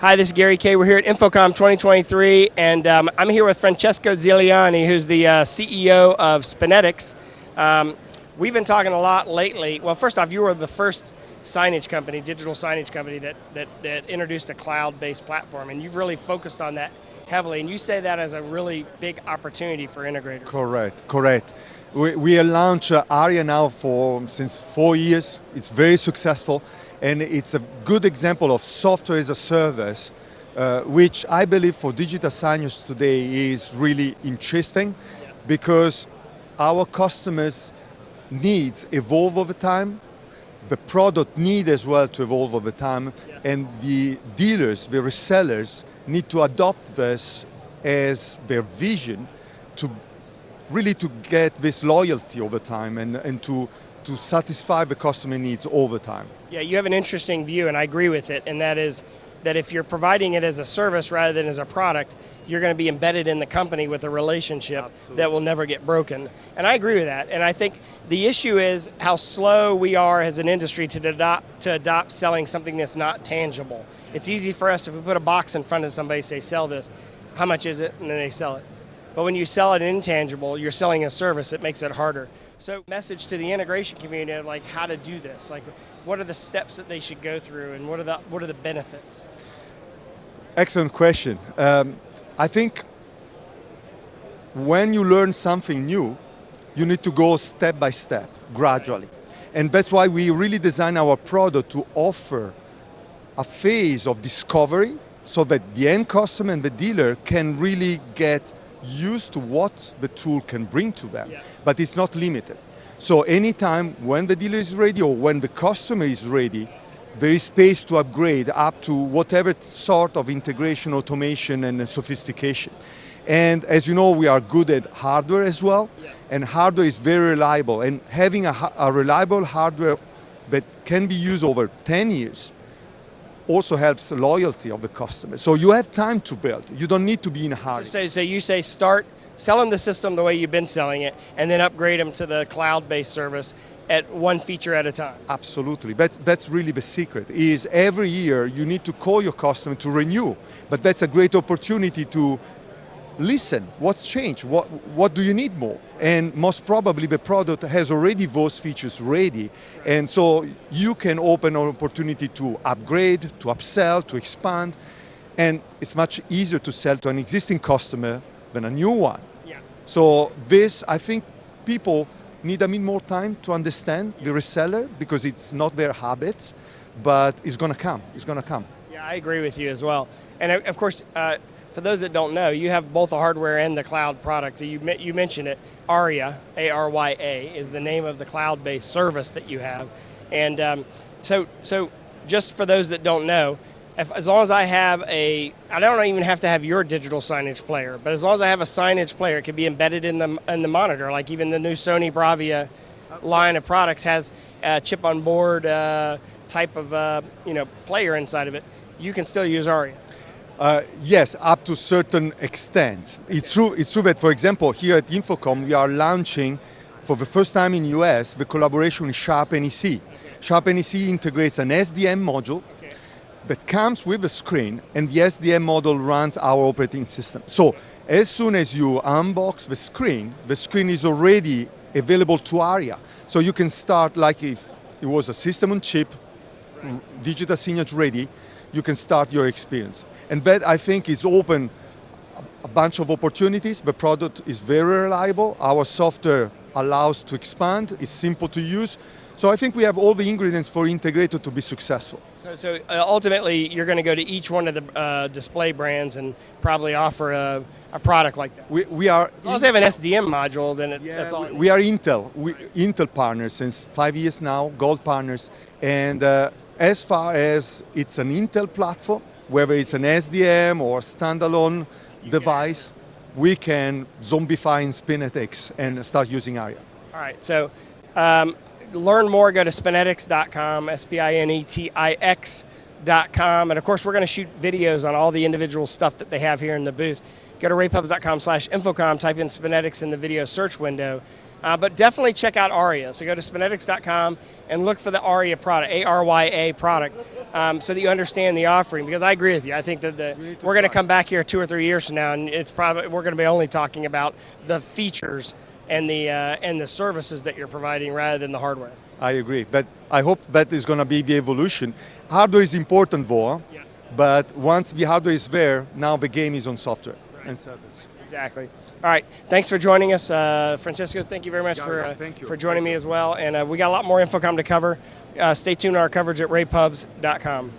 Hi, this is Gary Kay. We're here at InfoComm 2023, and I'm here with Francesco Ziliani, who's the CEO of SpinetiX. We've been talking a lot lately. Well, first off, you were the first signage company, digital signage company that introduced a cloud-based platform, and you've really focused on that heavily, and you say that as a really big opportunity for integrators. Correct. We launched ARIA now since 4 years. It's very successful, and it's a good example of software as a service, which I believe for digital signage today is really interesting, because our customers' needs evolve over time. The product need as well to evolve over time, and the dealers, the resellers, need to adopt this as their vision to really to get this loyalty over time and to satisfy the customer needs over time. Yeah, you have an interesting view, and I agree with it, and that is that if you're providing it as a service rather than as a product, you're going to be embedded in the company with a relationship that will never get broken. And I agree with that. And I think the issue is how slow we are as an industry to adopt selling something that's not tangible. It's easy for us if we put a box in front of somebody, say, sell this, how much is it, and then they sell it. But when you sell it intangible, you're selling a service, it makes it harder. So message to the integration community, like how to do this, like what are the steps that they should go through, and what are the benefits? Excellent question. I think when you learn something new, you need to go step by step, gradually. And that's why we really design our product to offer a phase of discovery so that the end customer and the dealer can really get used to what the tool can bring to them. But it's not limited. So anytime when the dealer is ready or when the customer is ready, there is space to upgrade up to whatever sort of integration, automation, and sophistication. And as you know, we are good at hardware as well, and hardware is very reliable. And having a reliable hardware that can be used over 10 years also helps the loyalty of the customer. So you have time to build. You don't need to be in a hurry. So you say start selling the system the way you've been selling it, and then upgrade them to the cloud-based service at one feature at a time. Absolutely. That's really the secret, is every year you need to call your customer to renew. But that's a great opportunity to listen. What's changed? What do you need more? And most probably the product has already those features ready. And so you can open an opportunity to upgrade, to upsell, to expand. And it's much easier to sell to an existing customer than a new one. So this, I think people need a bit more time to understand the reseller, because it's not their habit, but it's going to come. It's going to come. Yeah, I agree with you as well. And of course, for those that don't know, you have both the hardware and the cloud product. So you mentioned it. ARIA, A-R-Y-A, is the name of the cloud-based service that you have. And so just for those that don't know, as long as I have I don't even have to have your digital signage player, but as long as I have a signage player, it can be embedded in the monitor. Like even the new Sony Bravia line of products has a chip on board type of player inside of it. You can still use ARIA. Yes, up to a certain extent. It's true that, for example, here at InfoComm, we are launching for the first time in US the collaboration with Sharp NEC. Sharp NEC integrates an SDM module that comes with a screen, and the SDM model runs our operating system. So as soon as you unbox the screen is already available to ARIA. So you can start like if it was a system on chip, digital signage ready, you can start your experience. And that, I think, is open a bunch of opportunities. The product is very reliable. Our software allows to expand. It's simple to use. So I think we have all the ingredients for integrator to be successful. So ultimately, you're going to go to each one of the display brands and probably offer a product like that. We are. As long as they have an SDM module, then that's all. We are Intel partners since 5 years now, gold partners. And as far as it's an Intel platform, whether it's an SDM or standalone device, we can zombify in SpinetiX and start using ARIA. All right. So learn more, go to SpinetiX.com, SpinetiX.com. And of course, we're going to shoot videos on all the individual stuff that they have here in the booth. Go to raypubs.com/InfoComm, type in SpinetiX in the video search window. But definitely check out ARIA. So go to SpinetiX.com and look for the ARIA product, A-R-Y-A product. so that you understand the offering. Because I agree with you. I think that we're going to come back here 2 or 3 years from now, and we're going to be only talking about the features and the services that you're providing rather than the hardware. I agree. But I hope that is going to be the evolution. Hardware is important, though. Yeah. But once the hardware is there, now the game is on software and service. Exactly. All right. Thanks for joining us, Francesco. Thank you very much Thank you. for joining me as well. And we got a lot more InfoComm to cover. Stay tuned to our coverage at raypubs.com.